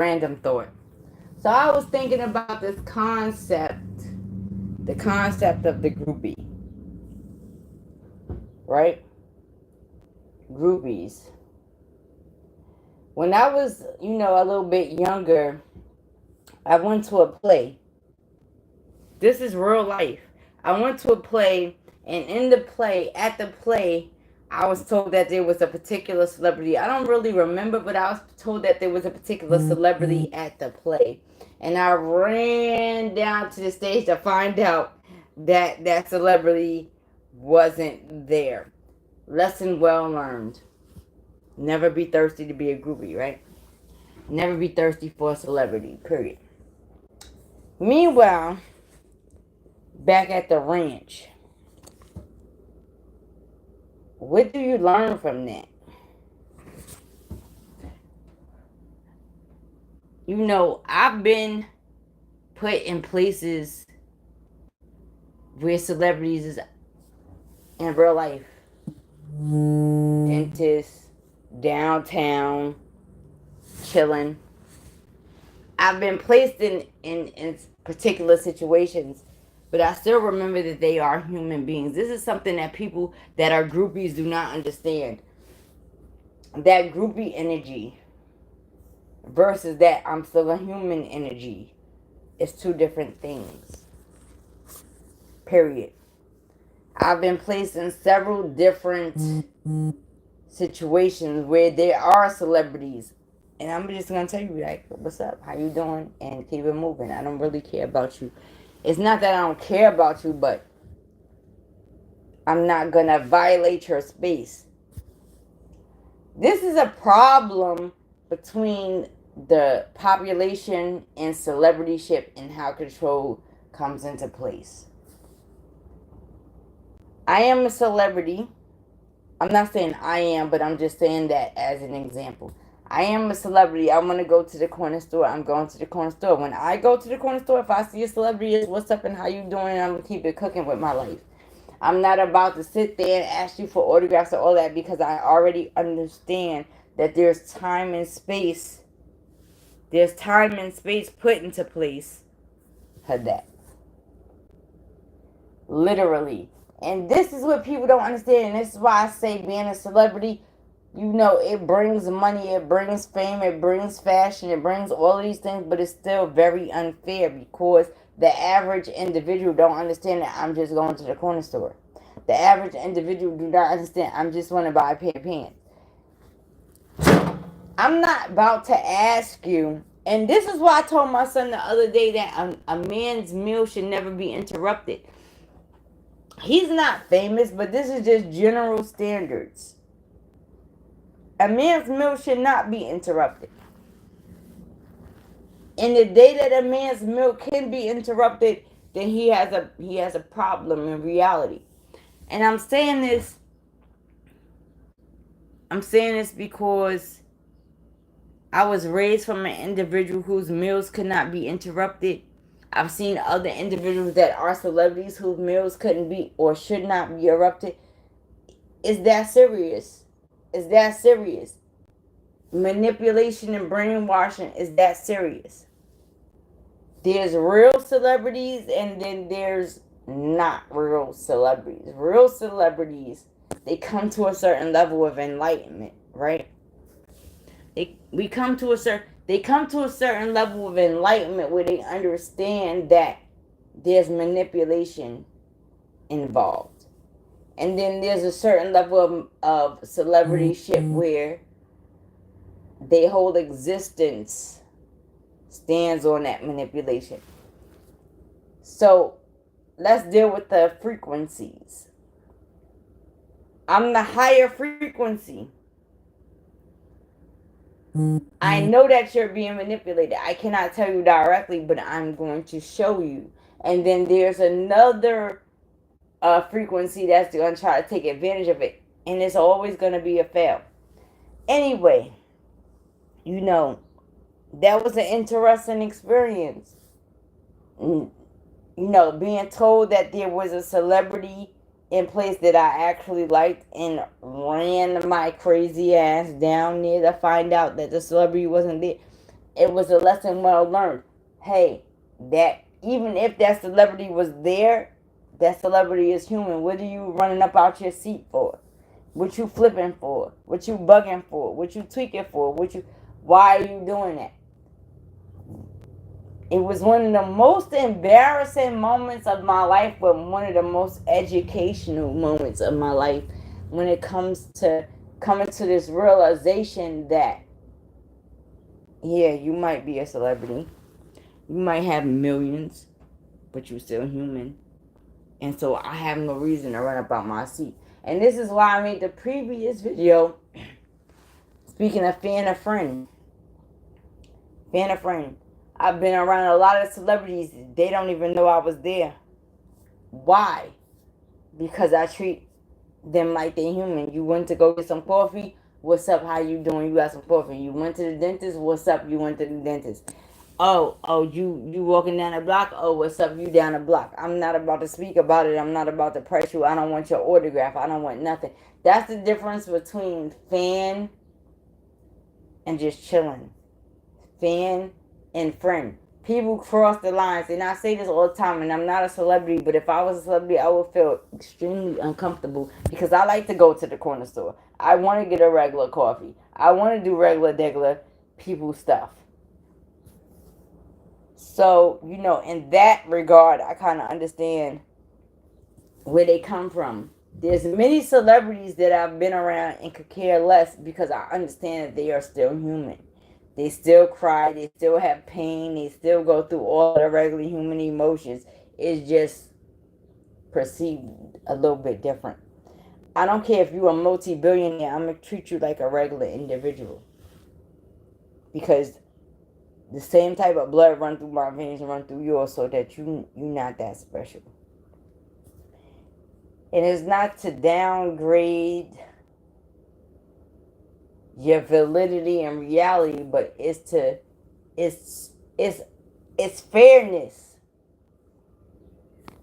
random thought. So I was thinking about this concept, the concept of the groupie, right? Groupies. When I was, a little bit younger, I went to a play. This is real life. I went to a play, and in the play, at the play, I was told that there was a particular celebrity. I don't really remember, but I was told that there was a particular celebrity at the play. And I ran down to the stage to find out that that celebrity wasn't there. Lesson well learned. Never be thirsty to be a groupie, right? Never be thirsty for a celebrity, period. Meanwhile, back at the ranch, what do you learn from that? I've been put in places where celebrities is in real life. Dentist, downtown, chilling. I've been placed in particular situations, but I still remember that they are human beings. This is something that people that are groupies do not understand. That groupie energy versus that I'm still a human energy is two different things. Period. I've been placed in several different situations where there are celebrities. And I'm just going to tell you, like, what's up? How you doing? And keep it moving. I don't really care about you. It's not that I don't care about you, but I'm not going to violate your space. This is a problem between the population and celebrityship and how control comes into place. I am a celebrity. I'm not saying I am, but I'm just saying that as an example. I am a celebrity. I want to go to the corner store. I'm going to the corner store. When I go to the corner store, if I see a celebrity, it's what's up and how you doing, and I'm going to keep it cooking with my life. I'm not about to sit there and ask you for autographs or all that because I already understand that there's time and space. There's time and space put into place for that. Literally. And this is what people don't understand. And this is why I say being a celebrity, it brings money, it brings fame, it brings fashion, it brings all of these things, but it's still very unfair because the average individual don't understand that I'm just going to the corner store. The average individual do not understand I'm just want to buy a pair of pants. I'm not about to ask you, and this is why I told my son the other day that a man's meal should never be interrupted. He's not famous, but this is just general standards. A man's meal should not be interrupted. And the day that a man's meal can be interrupted, then he has a problem in reality. And I'm saying this because I was raised from an individual whose meals could not be interrupted. I've seen other individuals that are celebrities whose meals couldn't be or should not be interrupted. Is that serious? Is that serious? Manipulation and brainwashing is that serious? There's real celebrities and then there's not real celebrities. Real celebrities, they come to a certain level of enlightenment, right? They come to a certain level of enlightenment where they understand that there's manipulation involved. And then there's a certain level of celebrityship where their whole existence stands on that manipulation. So let's deal with the frequencies. I'm the higher frequency. I know that you're being manipulated. I cannot tell you directly, but I'm going to show you. And then there's another frequency that's going to try to take advantage of it. And it's always going to be a fail. Anyway, that was an interesting experience. Being told that there was a celebrity in place that I actually liked and ran my crazy ass down there to find out that the celebrity wasn't there. it was a lesson well learned. Hey, that even if that celebrity was there, that celebrity is human. What are you running up out your seat for? What you flipping for? What you bugging for? What you tweaking for? Why are you doing that? It was one of the most embarrassing moments of my life, but one of the most educational moments of my life when it comes to coming to this realization that, yeah, you might be a celebrity. You might have millions, but you're still human. And so I have no reason to run up out my seat. And this is why I made the previous video, speaking of fan a friend. Fan a friend. I've been around a lot of celebrities. They don't even know I was there. Why? Because I treat them like they're human. You went to go get some coffee. What's up? How you doing? You got some coffee. You went to the dentist. What's up? You went to the dentist. Oh, you walking down the block? Oh, what's up? You down the block. I'm not about to speak about it. I'm not about to press you. I don't want your autograph. I don't want nothing. That's the difference between fan and just chilling. Fan and friend. People cross the lines, and I say this all the time, and I'm not a celebrity, but if I was a celebrity, I would feel extremely uncomfortable because I like to go to the corner store. I want to get a regular coffee. I want to do regular people stuff. So, in that regard, I kind of understand where they come from. There's many celebrities that I've been around and could care less because I understand that they are still human. They still cry, they still have pain, they still go through all the regular human emotions. It's just perceived a little bit different. I don't care if you're a multi-billionaire, I'm going to treat you like a regular individual. Because the same type of blood run through my veins and run through yours, so that you're not that special. And it's not to downgrade your validity and reality, but it's fairness.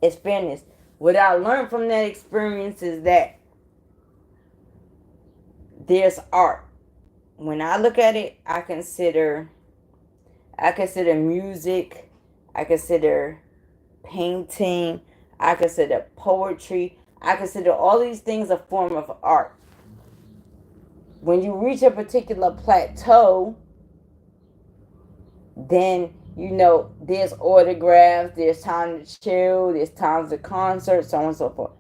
It's fairness. What I learned from that experience is that there's art. When I look at it, I consider music, I consider painting, I consider poetry, I consider all these things a form of art. When you reach a particular plateau, then, there's autographs, there's time to chill, there's times to concerts, so on and so forth.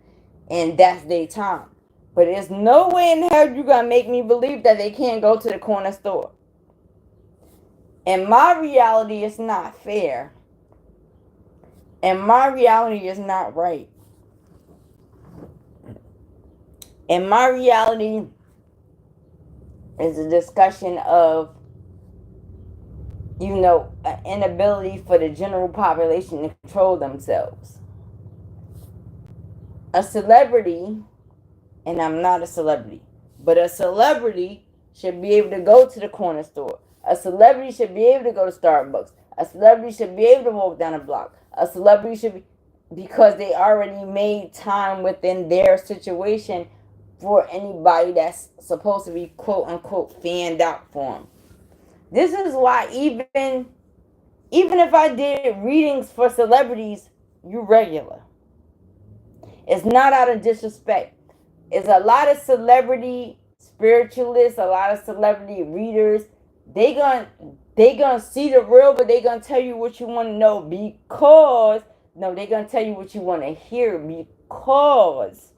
And that's their time. But there's no way in hell you're going to make me believe that they can't go to the corner store. And my reality is not fair. And my reality is not right. And my reality is a discussion of, an inability for the general population to control themselves. A celebrity, and I'm not a celebrity, but a celebrity should be able to go to the corner store. A celebrity should be able to go to Starbucks. A celebrity should be able to walk down a block. A celebrity should be, because they already made time within their situation for anybody that's supposed to be quote unquote fanned out for them. This is why even if I did readings for celebrities, you regular. It's not out of disrespect. It's a lot of celebrity spiritualists, a lot of celebrity readers. They gonna see the real, but they gonna tell you what you want to know because they gonna tell you what you want to hear because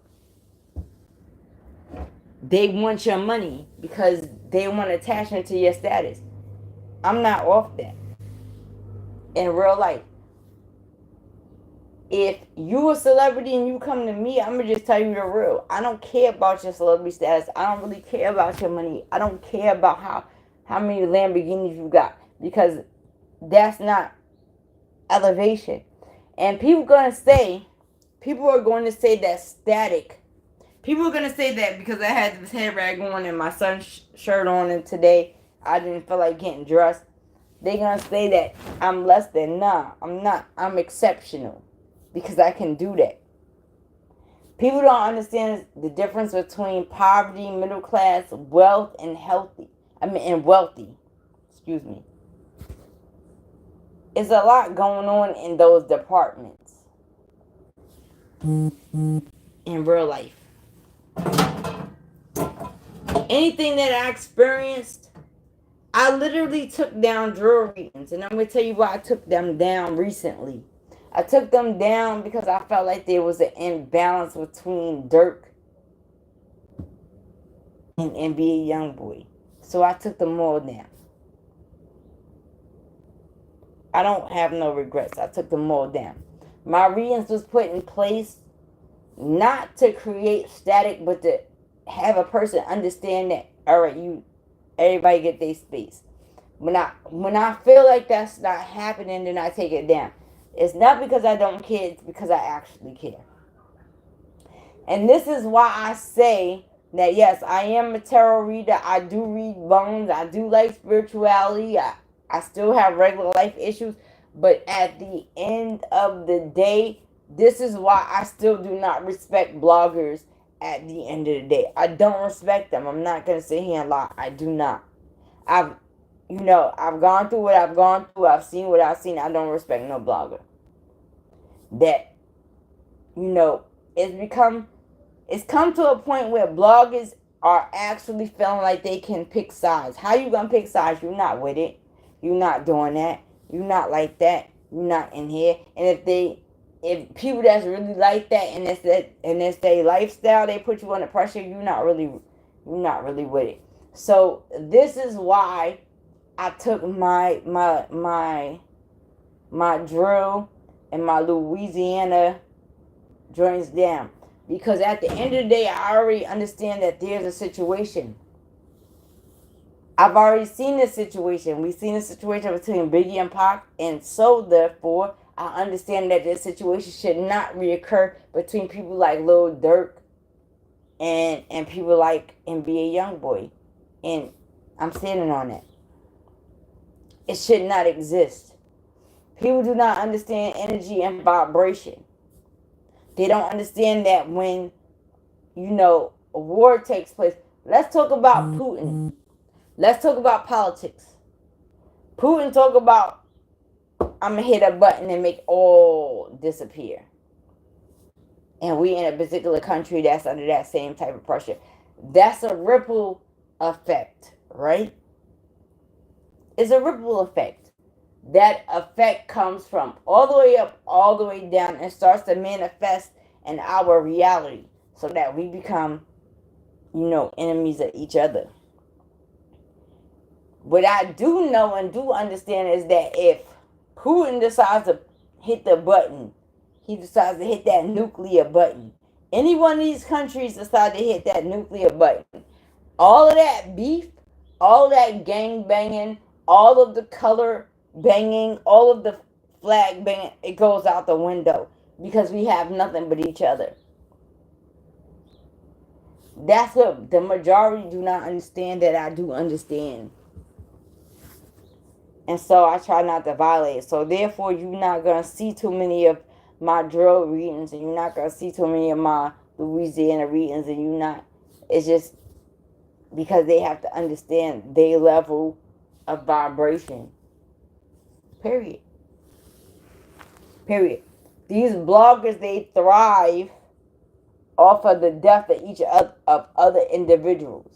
they want your money, because they want attachment to your status. I'm not off that. In real life, if you a celebrity and you come to me, I'm going to just tell you the real. I don't care about your celebrity status. I don't really care about your money. I don't care about how many Lamborghinis you got, because that's not elevation. And people are going to say that's static. People are going to say that because I had this head rag on and my son's shirt on, and today I didn't feel like getting dressed. They're going to say that I'm less than. Nah, I'm not. I'm exceptional because I can do that. People don't understand the difference between poverty, middle class, wealth, and healthy. And wealthy. Excuse me. It's a lot going on in those departments in real life. Anything that I experienced, I literally took down drill readings. And I'm going to tell you why I took them down recently. I took them down because I felt like there was an imbalance between Dirk and NBA Youngboy. So I took them all down. I don't have no regrets. I took them all down. My readings was put in place not to create static, but to have a person understand that, all right, everybody get their space. When I feel like that's not happening, then I take it down. It's not because I don't care, it's because I actually care. And this is why I say that, yes, I am a tarot reader. I do read bones. I do like spirituality. I still have regular life issues. But at the end of the day, this is why I still do not respect bloggers at the end of the day. I don't respect them. I'm not going to sit here and lie. I do not. I've gone through what I've gone through. I've seen what I've seen. I don't respect no blogger. That, it's come to a point where bloggers are actually feeling like they can pick sides. How you gonna pick sides? You're not with it. You're not doing that. You're not like that. You're not in here. And if people that's really like that and it's their lifestyle, they put you under pressure, you're not really with it. So this is why I took my drill and my Louisiana joints down. Because at the end of the day, I already understand that there's a situation. I've already seen this situation. We've seen a situation between Biggie and Pac. And so, therefore, I understand that this situation should not reoccur between people like Lil Durk and people like NBA Youngboy. And I'm standing on that. It should not exist. People do not understand energy and vibration. They don't understand that when, a war takes place. Let's talk about Putin. Let's talk about politics. Putin talk about, I'm going to hit a button and make all disappear. And we in a particular country that's under that same type of pressure. That's a ripple effect, right? It's a ripple effect. That effect comes from all the way up, all the way down, and starts to manifest in our reality so that we become, enemies of each other. What I do know and do understand is that if Putin decides to hit the button, he decides to hit that nuclear button. Any one of these countries decide to hit that nuclear button. All of that beef, all of that gang banging, all of the color banging, all of the flag banging, it goes out the window because we have nothing but each other. That's what the majority do not understand that I do understand. And so I try not to violate. So therefore, you're not going to see too many of my drill readings, and you're not going to see too many of my Louisiana readings, and you're not. It's just because they have to understand their level of vibration. Period. These bloggers, they thrive off of the death of other individuals.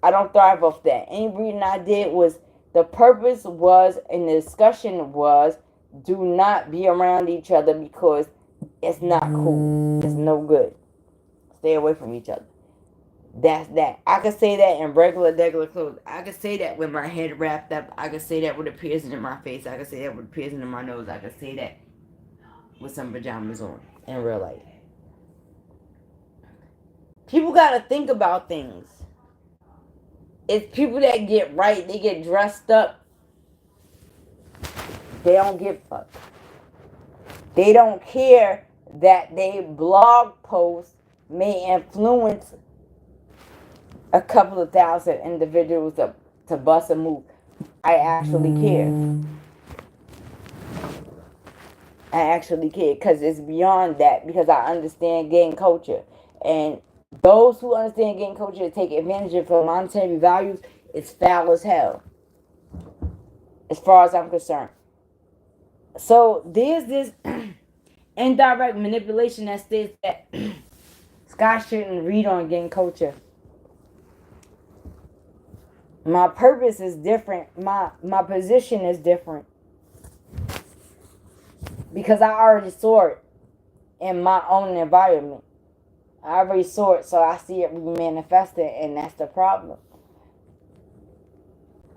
I don't thrive off that. Any reading I did was, the purpose was, and the discussion was, do not be around each other because it's not cool. It's no good. Stay away from each other. That's that. I could say that in regular clothes. I could say that with my head wrapped up. I could say that with a piercing in my face. I could say that with a piercing in my nose. I could say that with some pajamas on in real life. People gotta think about things. It's people that get right. They get dressed up. They don't give a fuck. They don't care that they blog posts may influence a couple of thousand individuals to bust a move. I actually care. I actually care because it's beyond that, because I understand gang culture. And those who understand gang culture take advantage of for monetary values, it's foul as hell. As far as I'm concerned. So there's this indirect manipulation that states that Scott shouldn't read on gang culture. My purpose is different. My position is different. Because I already saw it in my own environment. I already saw it, so I see it manifested, and that's the problem.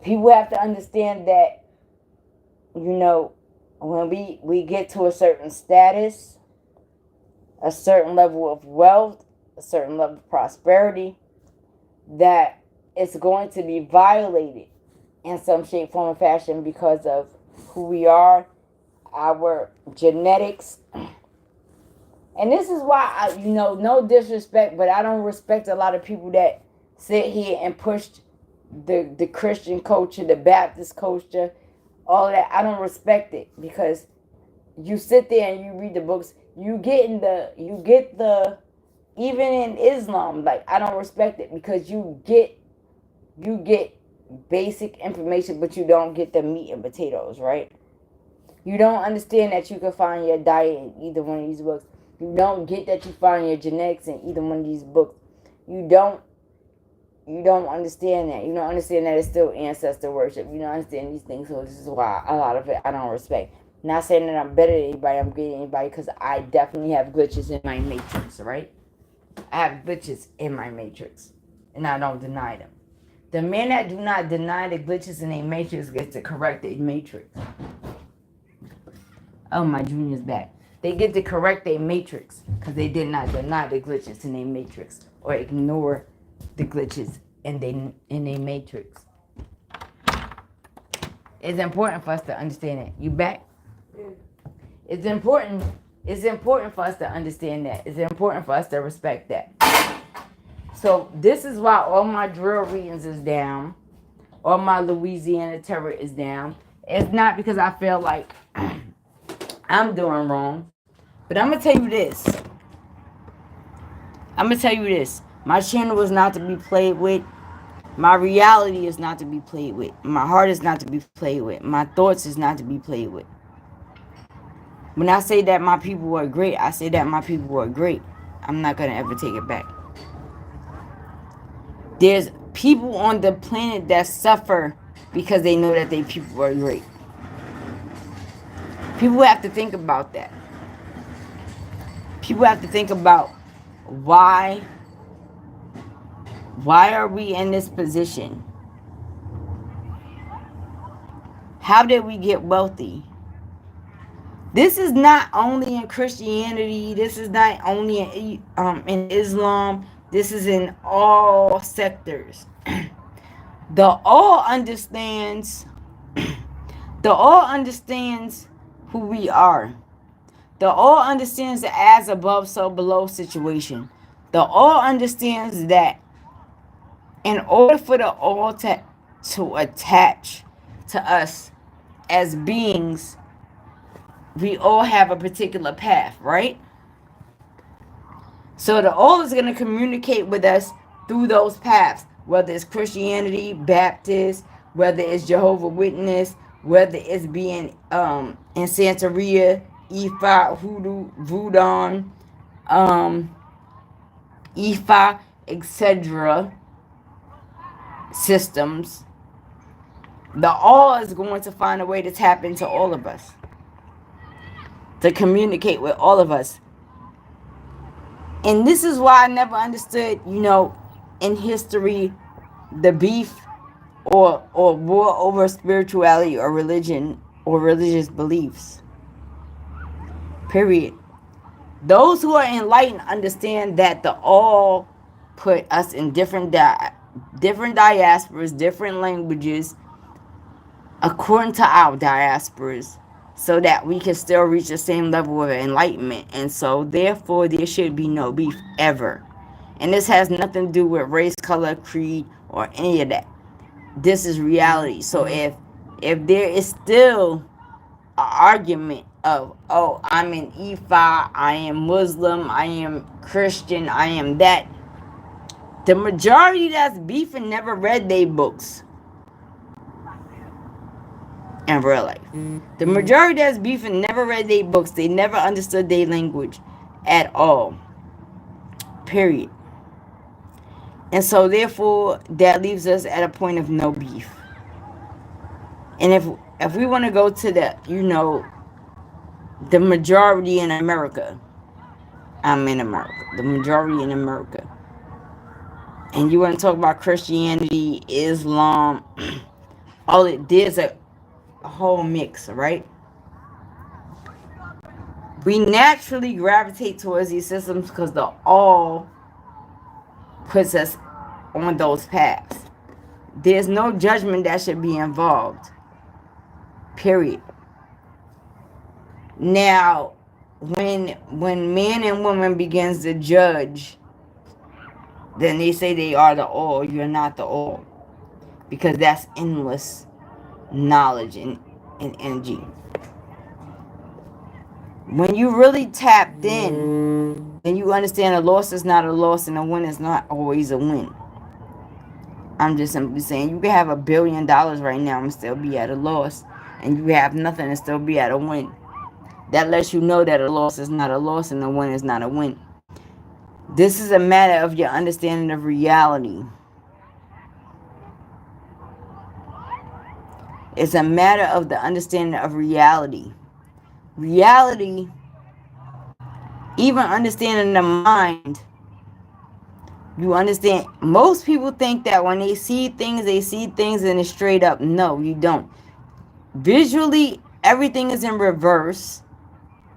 People have to understand that, you know, when we get to a certain status, a certain level of wealth, a certain level of prosperity, that it's going to be violated in some shape, form, or fashion because of who we are, our genetics. And this is why, no disrespect, but I don't respect a lot of people that sit here and push the Christian culture, the Baptist culture, all that. I don't respect it, because you sit there and you read the books, you get the, even in Islam, like, I don't respect it, because you get basic information, but you don't get the meat and potatoes, right? You don't understand that you can find your diet in either one of these books. You don't get that you find your genetics in either one of these books. You don't understand that. You don't understand that it's still ancestor worship. You don't understand these things. So this is why a lot of it I don't respect. Not saying that I'm better than anybody, I'm greater than anybody, because I definitely have glitches in my matrix, right? I have glitches in my matrix, and I don't deny them. The men that do not deny the glitches in their matrix get to correct their matrix. Oh, my junior's back. They get to correct their matrix because they did not deny the glitches in their matrix or ignore the glitches in their matrix. It's important for us to understand that. You back? Yeah. It's important for us to understand that. It's important for us to respect that. So this is why all my drill readings is down. All my Louisiana Tarot is down. It's not because I feel like I'm doing wrong. But I'm going to tell you this. My channel is not to be played with. My reality is not to be played with. My heart is not to be played with. My thoughts is not to be played with. When I say that my people were great, I say that my people were great. I'm not going to ever take it back. There's people on the planet that suffer because they know that their people are great. People have to think about that. People have to think about why are we in this position? How did we get wealthy? This is not only in Christianity. This is not only in Islam. This is in all sectors. The all understands who we are. The all understands the as above, so below situation. The all understands that in order for the all to attach to us as beings, we all have a particular path, right? So the all is going to communicate with us through those paths, whether it's Christianity, Baptist, whether it's Jehovah's Witness, whether it's being in Santeria, Ifa, Hoodoo, Voodoo, Ifa, etc. systems. The all is going to find a way to tap into all of us, to communicate with all of us. And this is why I never understood, in history, the beef or war over spirituality or religion or religious beliefs. Period. Those who are enlightened understand that the all put us in different diasporas, different languages, according to our diasporas, so that we can still reach the same level of enlightenment. And so, therefore, there should be no beef ever. And this has nothing to do with race, color, creed, or any of that. This is reality. So if there is still an argument of, oh, I'm an Ifa, I am Muslim, I am Christian, I am that, the majority that's beefing never read their books. in real life. The majority that's beefing never read their books. They never understood their language at all. Period. And so therefore that leaves us at a point of no beef. And if we want to go to the, the majority in America, I'm in America, the majority in America, and you want to talk about Christianity, Islam, there's a whole mix, right? We naturally gravitate towards these systems because the all puts us on those paths. There's no judgment that should be involved. Period. Now, when man and woman begins to judge, then they say they are the all. You're not the all. Because that's endless knowledge and energy. When you really tapped in, then you understand a loss is not a loss and a win is not always a win. I'm just simply saying you can have $1 billion right now and still be at a loss, and you have nothing and still be at a win. That lets you know that a loss is not a loss and a win is not a win. This is a matter of your understanding of reality. It's a matter of the understanding of reality. Reality, even understanding the mind, you understand, most people think that when they see things and it's straight up. No, you don't. Visually, everything is in reverse,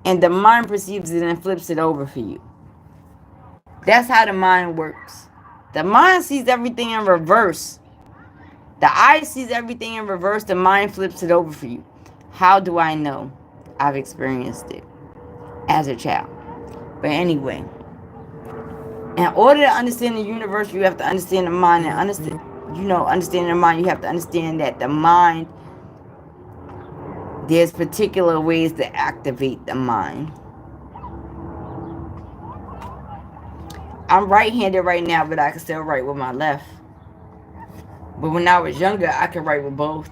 and the mind perceives it and flips it over for you. That's how the mind works. The mind sees everything in reverse. The eye sees everything in reverse. The mind flips it over for you. How do I know? I've experienced it as a child. But anyway, in order to understand the universe, you have to understand the mind, and understanding the mind, you have to understand that the mind, there's particular ways to activate the mind. I'm right-handed right now, but I can still write with my left. But when I was younger, I could write with both.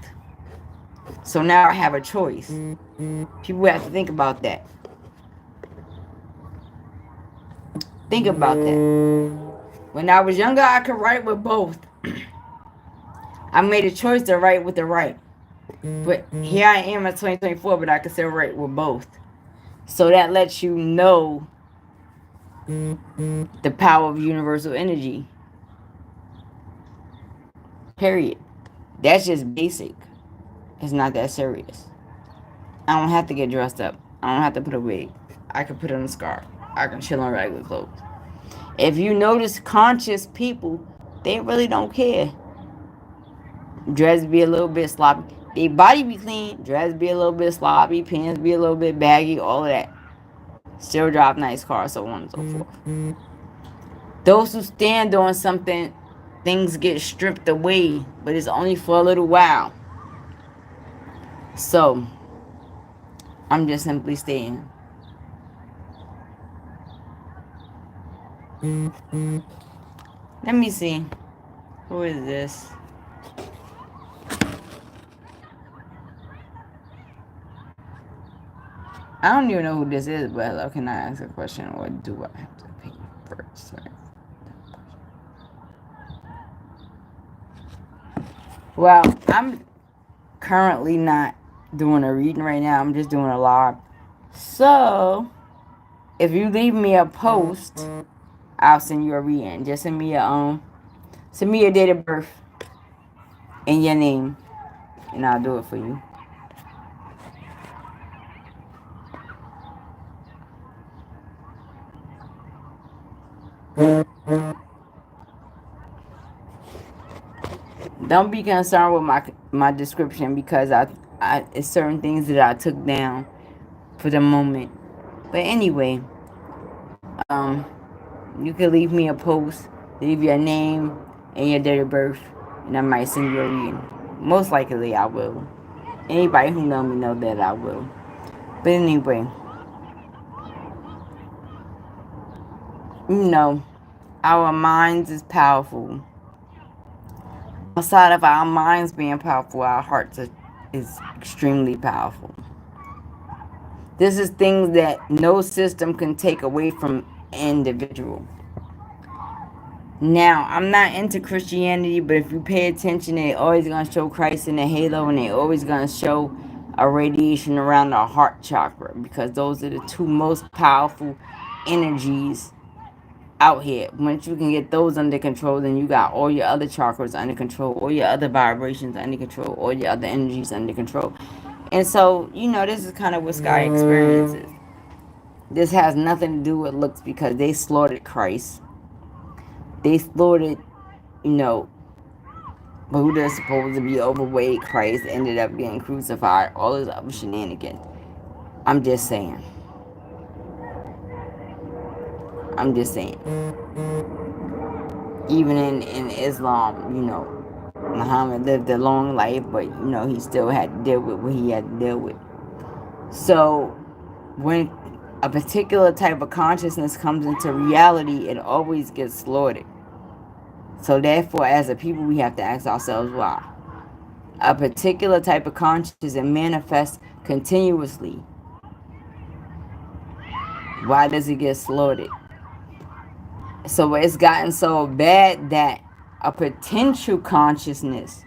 So now I have a choice. People have to think about that. Think about that. When I was younger, I could write with both. I made a choice to write with the right. But here I am in 2024, but I can still write with both. So that lets you know the power of universal energy. Period. That's just basic. It's not that serious. I don't have to get dressed up. I don't have to put a wig. I can put on a scarf. I can chill in regular clothes. If you notice conscious people, they really don't care. Dress be a little bit sloppy. Their body be clean. Dress be a little bit sloppy. Pants be a little bit baggy. All of that. Still drive nice cars, so on and so forth. Those who stand on something, things get stripped away, but it's only for a little while. So, I'm just simply saying. Let me see. Who is this? I don't even know who this is, but hello, can I ask a question, or do I have to pay first? Sorry. Well, I'm currently not doing a reading right now. I'm just doing a live. So, if you leave me a post, I'll send you a reading. Just send me your date of birth and your name, and I'll do it for you. Don't be concerned with my description, because it's certain things that I took down for the moment. But anyway, you can leave me a post, leave your name and your date of birth, and I might send you a reading. Most likely I will. Anybody who know me know that I will. But anyway, our minds is powerful. Outside of our minds being powerful, our hearts are is extremely powerful. This is things that no system can take away from individual. Now, I'm not into Christianity, but if you pay attention, they always gonna show Christ in the halo, and they always gonna show a radiation around the heart chakra, because those are the two most powerful energies out here. Once you can get those under control, then you got all your other chakras under control, all your other vibrations under control, all your other energies under control. And so, this is kind of what Sky experiences. This has nothing to do with looks, because they slaughtered Christ. They slaughtered, you know, Buddha supposed to be overweight. Christ ended up getting crucified. All this other shenanigans. I'm just saying. I'm just saying. Even in Islam, Muhammad lived a long life, but, he still had to deal with what he had to deal with. So, when a particular type of consciousness comes into reality, it always gets slaughtered. So therefore, as a people, we have to ask ourselves why. A particular type of consciousness that manifests continuously, why does it get slaughtered? So it's gotten so bad that a potential consciousness,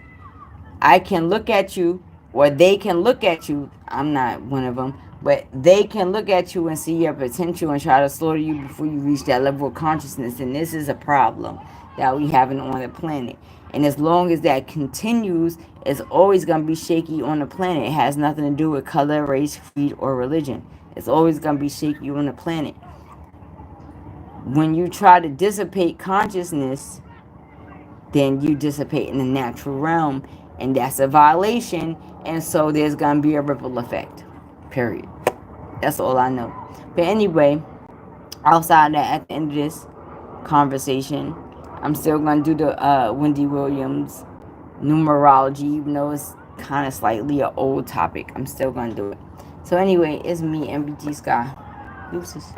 I can look at you, or they can look at you, I'm not one of them, but they can look at you and see your potential and try to slaughter you before you reach that level of consciousness. And this is a problem that we have on the planet. And as long as that continues, it's always going to be shaky on the planet. It has nothing to do with color, race, creed, or religion. It's always going to be shaky on the planet. When you try to dissipate consciousness, then you dissipate in the natural realm, and that's a violation, and so there's going to be a ripple effect. Period. That's all I know. But anyway, outside that, at the end of this conversation, I'm still going to do the Wendy Williams numerology, even though it's kind of slightly an old topic. I'm still going to do it. So anyway, it's me, NBT Sky. Deuces.